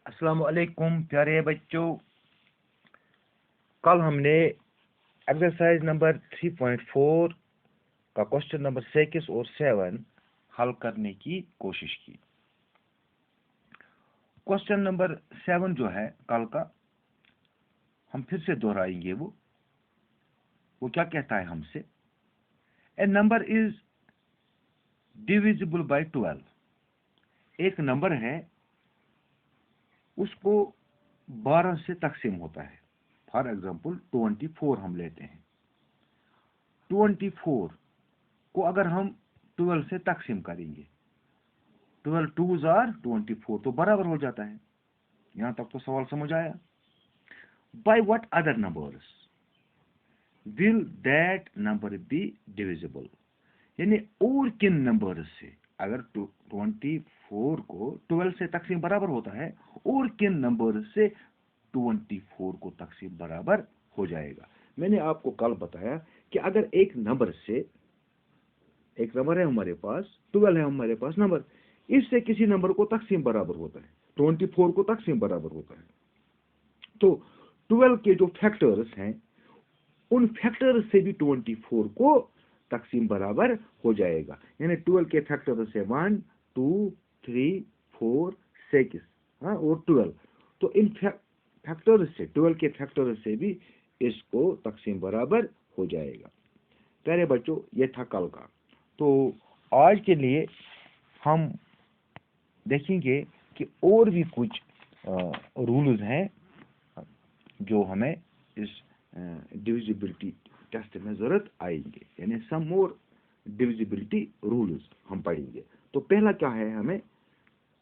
अस्सलामुअलैकुम प्यारे बच्चों। कल हमने एक्सरसाइज नंबर 3.4 का क्वेश्चन नंबर 6 और 7 हल करने की कोशिश की। क्वेश्चन नंबर 7 जो है कल का, हम फिर से दोहराएंगे। वो क्या कहता है हमसे, ए नंबर इज डिविजिबल बाय 12। एक नंबर है, उसको 12 से तकसीम होता है। फॉर एग्जाम्पल 24 हम लेते हैं। 24 को अगर हम 12 से तकसीम करेंगे, 12 2s आर 24, तो बराबर हो जाता है। यहां तक तो सवाल समझ आया। By what other numbers will that number be divisible, यानी और किन नंबर से, अगर 24 को 12 से तकसीम बराबर होता है, और किन नंबर से 24 को तकसीम बराबर हो जाएगा। मैंने आपको कल बताया कि अगर एक नंबर है हमारे पास, 12 है हमारे पास नंबर, इससे किसी नंबर को तकसीम बराबर होता है, 24 को तकसीम बराबर होता है, तो 12 के जो फैक्टर्स हैं, उन फैक्टर्स से भी 24 को तकसीम बराबर हो जाएगा। यानी 12 के फैक्टर्स से 1 2 3 4 6 और 12, तो इन फैक्टर्स से, 12 के फैक्टर्स से भी इसको तकसीम बराबर हो जाएगा। प्यारे बच्चों, ये था कल का। तो आज के लिए हम देखेंगे कि और भी कुछ रूल्स हैं जो हमें इस डिविजिबिलिटी टेस्ट में जरूरत आएंगे, यानी सम मोर डिविजिबिलिटी रूल्स हम पढ़ेंगे। तो पहला क्या है,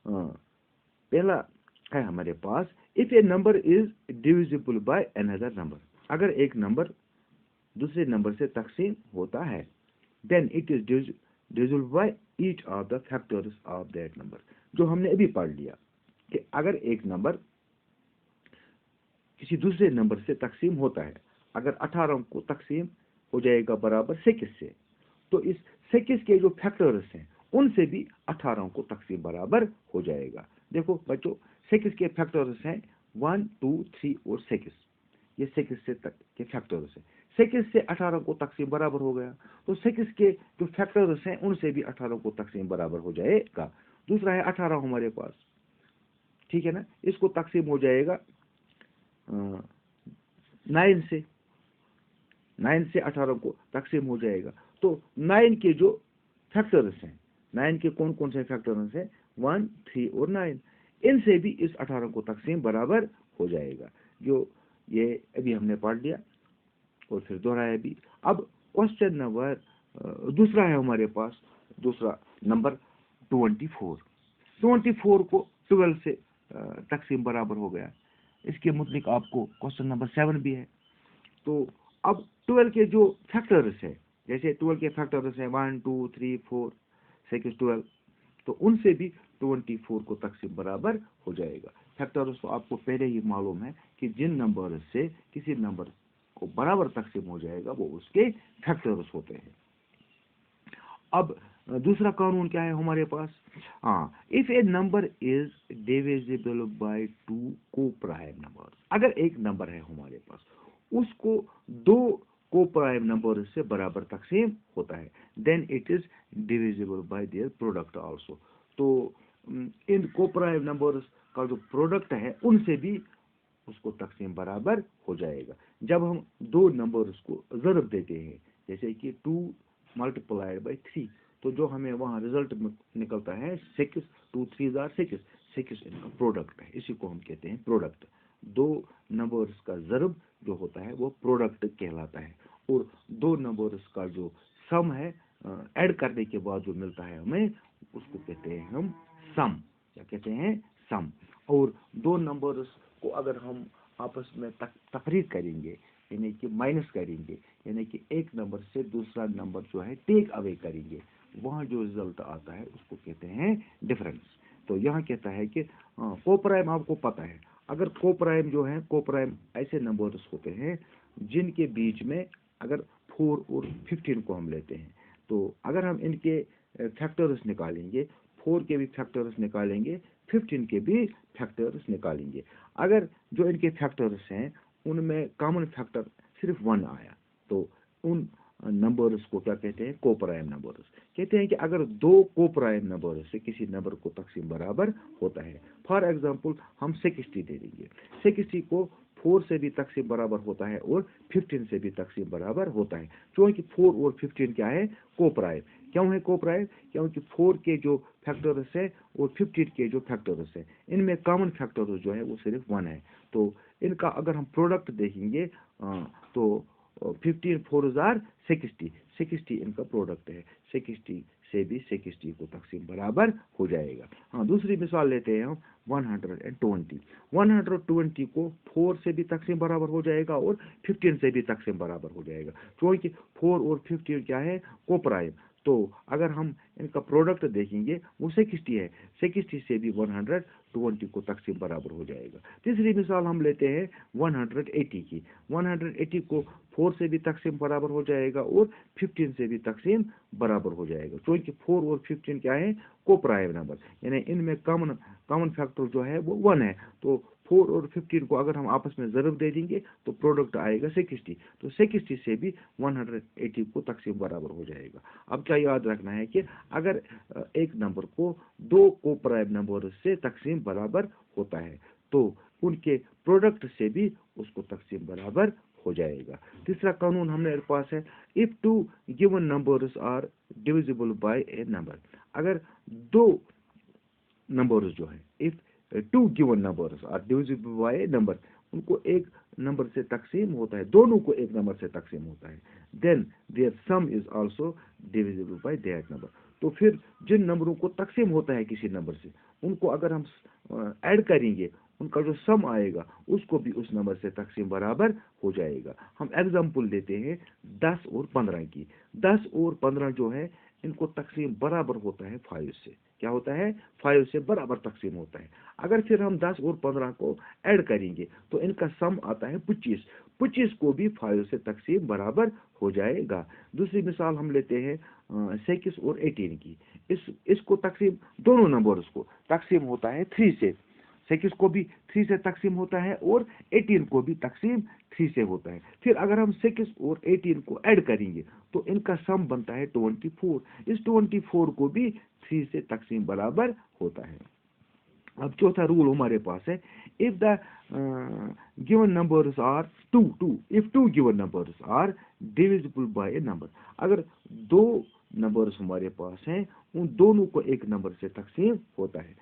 पहला है हमारे पास, if a number is divisible by another number. अगर एक नंबर दूसरे नंबर से तकसीम होता है, then it is divisible by each of the factors of that number. जो हमने अभी पढ़ लिया कि अगर एक नंबर किसी दूसरे नंबर से तकसीम होता है, अगर 18 को तकसीम हो जाएगा बराबर 6 से, तो इस 6 के जो फैक्टर्स हैं उनसे भी 18 को तकसीम बराबर हो जाएगा। देखो बच्चों, 6 के फैक्टर्स हैं 1 2 3 और 6। ये 6 से तक के फैक्टर्स हैं। 6 से 18 को तकसीम बराबर हो गया, तो 6 के जो फैक्टर्स हैं उनसे भी 18 को तकसीम बराबर हो जाएगा। दूसरा है 18 हमारे पास, ठीक है ना, इसको तकसीम हो जाएगा 9 से 18 को तकसीम हो जाएगा। तो 9 के जो फैक्टर्स हैं, 9 के कौन कौन से फैक्टर्स हैं, 1 3 और 9, इनसे भी इस 18 को तकसीम बराबर हो जाएगा। जो ये अभी हमने पढ़ लिया और फिर दोहराया भी। अब क्वेश्चन नंबर दूसरा है हमारे पास, दूसरा नंबर 24 को 12 से तकसीम बराबर हो गया। इसके मुताबिक आपको क्वेश्चन नंबर 7 भी है। तो अब 12 के जो फैक्टर्स है, जैसे 12 के फैक्टर्स है 1 2 3 4 6 12, तो उनसे भी 24 को तकसीम बराबर हो जाएगा। फैक्टर्स तो आपको पहले ही मालूम है कि जिन नंबर से किसी नंबर को बराबर तकसीम हो जाएगा वो उसके फैक्टर्स होते हैं। अब दूसरा कानून क्या है हमारे पास, if a number is divisible by 2 को प्राइम नंबर। अगर एक नंबर है हमारे पास, उसको 2 को प्राइम नंबर से बराबर तकसीम होता है, then it is divisible by their product also. तो इन को प्राइम नंबर्स का जो प्रोडक्ट है उनसे भी उसको तकसीम बराबर हो जाएगा। जब हम दो नंबर्स को ज़रब देते हैं, जैसे कि 2 मल्टीप्लाइड बाय 3, तो जो हमें वहाँ रिजल्ट निकलता है 6, 2 3 आर 6, 6 इनका प्रोडक्ट है, इसी को हम कहते हैं प्रोडक्ट। दो नंबर्स का ज़रब जो होता है वो प्रोडक्ट कहलाता है, और दो नंबर्स का जो सम है, ऐड करने के बाद जो मिलता है हमें, उसको कहते हैं हम सम। क्या कहते हैं? सम। और दो नंबर्स को अगर हम आपस में तफरीक करेंगे, यानी कि माइनस करेंगे, यानी कि एक नंबर से दूसरा नंबर जो है टेक अवे करेंगे, वहाँ जो रिजल्ट आता है उसको कहते हैं डिफरेंस। तो यहाँ कहता है कि कोप्राइम आपको पता है, अगर कोप्राइम जो है, कोप्राइम ऐसे नंबर्स होते हैं जिनके बीच में, अगर 4 और 15 को हम लेते हैं, तो अगर हम इनके फैक्टर्स निकालेंगे, 4 के भी फैक्टर्स निकालेंगे, 15 के भी फैक्टर्स निकालेंगे। अगर जो इनके फैक्टर्स हैं उनमें कॉमन फैक्टर सिर्फ 1 आया तो उन नंबर्स को क्या कहते हैं, कोप्राइम नंबर्स कहते हैं। कि अगर दो कोप्राइम नंबर से किसी नंबर को तकसीम बराबर होता है, फॉर एग्जांपल हम 60 दे देंगे, 60 को 4 से भी तकसीम बराबर होता है और 15 से भी तकसीम बराबर होता है। क्योंकि 4 और 15 क्या है, कोप्राइम। क्यों है कोप्राइम? क्योंकि 4 के जो फैक्टर्स है और 15 के जो फैक्टर्स है इनमें कॉमन फैक्टर्स जो है वो सिर्फ 1 है। तो इनका अगर हम प्रोडक्ट देखेंगे तो 15 4 60, 60 इनका प्रोडक्ट है, 60 से भी 60 को तकसीम बराबर हो जाएगा। हाँ, दूसरी मिसाल लेते हैं हम 120, 120 को 4 से भी तकसीम बराबर हो जाएगा और 15 से भी तकसीम बराबर हो जाएगा। क्योंकि 4 और 15 क्या है, कोप्राइम। तो अगर हम इनका प्रोडक्ट देखेंगे वो 60 है, 60 से भी 120 को तकसीम बराबर हो जाएगा। तीसरी मिसाल हम लेते हैं 180 की, 180 को 4 से भी तकसीम बराबर हो जाएगा और 15 से भी तकसीम बराबर हो जाएगा। क्योंकि 4 और 15 क्या है, कोप्राइम नंबर, यानी इनमें कॉमन फैक्टर जो है वो 1 है। तो 4 और 15 को अगर हम आपस में ज़रब दे देंगे तो प्रोडक्ट आएगा 60। तो 60 से भी 180 को तकसीम बराबर हो जाएगा। अब क्या याद रखना है कि अगर एक नंबर को दो कोप्राइम नंबर से तकसीम बराबर होता है तो उनके प्रोडक्ट से भी उसको तकसीम बराबर हो जाएगा। तीसरा कानून हमने पास है, if two given numbers are divisible by a number. अगर दो नंबर्स जो है, if two given numbers are divisible by a number, उनको एक नंबर से तकसीम होता है, दोनों को एक नंबर से तकसीम होता है, then their sum is also divisible by that number. तो फिर जिन नंबरों को तकसीम होता है किसी नंबर से, उनको अगर हम ऐड करेंगे, उनका जो सम आएगा उसको भी उस नंबर से तकसीम बराबर हो जाएगा। हम एग्जांपल देते हैं 10 और 15 की। 10 और 15 जो है इनको तकसीम बराबर होता है 5 से। क्या होता है, 5 से बराबर तकसीम होता है। अगर फिर हम 10 और 15 को ऐड करेंगे तो इनका सम आता है 25, 25 को भी 5 से तकसीम बराबर हो जाएगा। दूसरी मिसाल हम लेते हैं 6 और 18 की। इसको तकसीम, दोनों नंबर्स को तकसीम होता है 3 से। 6 को भी 3 से तकसीम होता है और 18 को भी तकसीम 3 से होता है। फिर अगर हम 6 और 18 को ऐड करेंगे तो इनका सम बनता है 24। इस 24 को भी 3 से तकसीम बराबर होता है। अब चौथा रूल हमारे पास है, if the given numbers are two, if two given numbers are divisible by a number. अगर दो नंबर्स हमारे पास हैं, उन दोनों को एक नंबर से तकसीम होता है,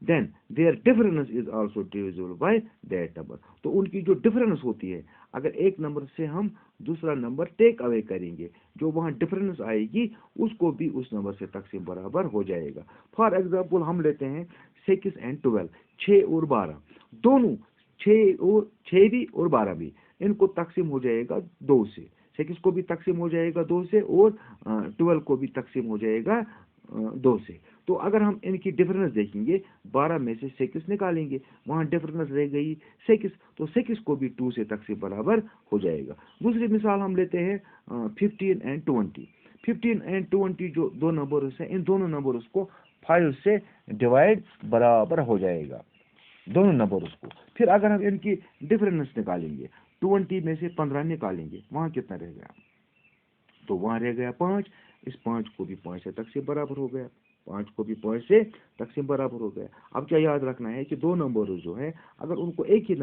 then their difference is also divisible by that number. तो उनकी जो डिफरेंस होती है, अगर एक नंबर से हम दूसरा नंबर टेक अवे करेंगे, जो वहाँ डिफरेंस आएगी उसको भी उस नंबर से तकसीम बराबर हो जाएगा। फॉर एग्जांपल हम लेते हैं 6 एंड 12, 6 और 12, दोनों 6 भी और 12 भी, इनको तकसीम हो जाएगा 2 से। 6 को भी तकसीम हो जाएगा 2 से और 12 को भी तकसीम हो जाएगा 2 से। तो अगर हम इनकी डिफरेंस देखेंगे, 12 में से 6 निकालेंगे, वहाँ डिफरेंस रह गई 6, तो 6 को भी 2 से तकसीम बराबर हो जाएगा। दूसरी मिसाल हम लेते हैं 15 एंड 20। 15 एंड 20 जो दो नंबर्स हैं, इन दोनों नंबर्स को 5 से डिवाइड बराबर हो जाएगा, दोनों नंबर्स को। फिर अगर हम इनकी डिफरेंस निकालेंगे, 20 में से 15 निकालेंगे, वहाँ कितना रह गया, तो वहाँ रह गया 5। इस 5 को भी 5 से तकसीम बराबर हो गया, 5 को भी 5 से तकसीम बराबर हो गया। अब क्या याद रखना है कि दो नंबर जो है, अगर उनको एक ही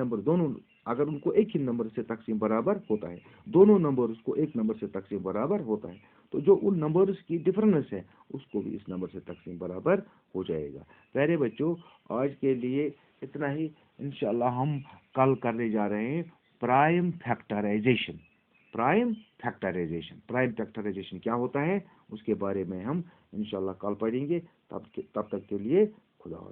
नंबर से तकसीम बराबर होता है, दोनों नंबर्स को एक नंबर से तकसीम बराबर होता है, तो जो उन नंबर्स की डिफरेंस है उसको भी इस नंबर से तकसीम बराबर हो जाएगा। प्यारे बच्चों, आज के लिए इतना ही। इंशाल्लाह हम कल करने जा रहे हैं प्राइम फैक्टराइजेशन। प्राइम फैक्टराइजेशन क्या होता है उसके बारे में हम इंशाल्लाह कल पढ़ेंगे। तब तक के लिए खुदा हाफ़िज़।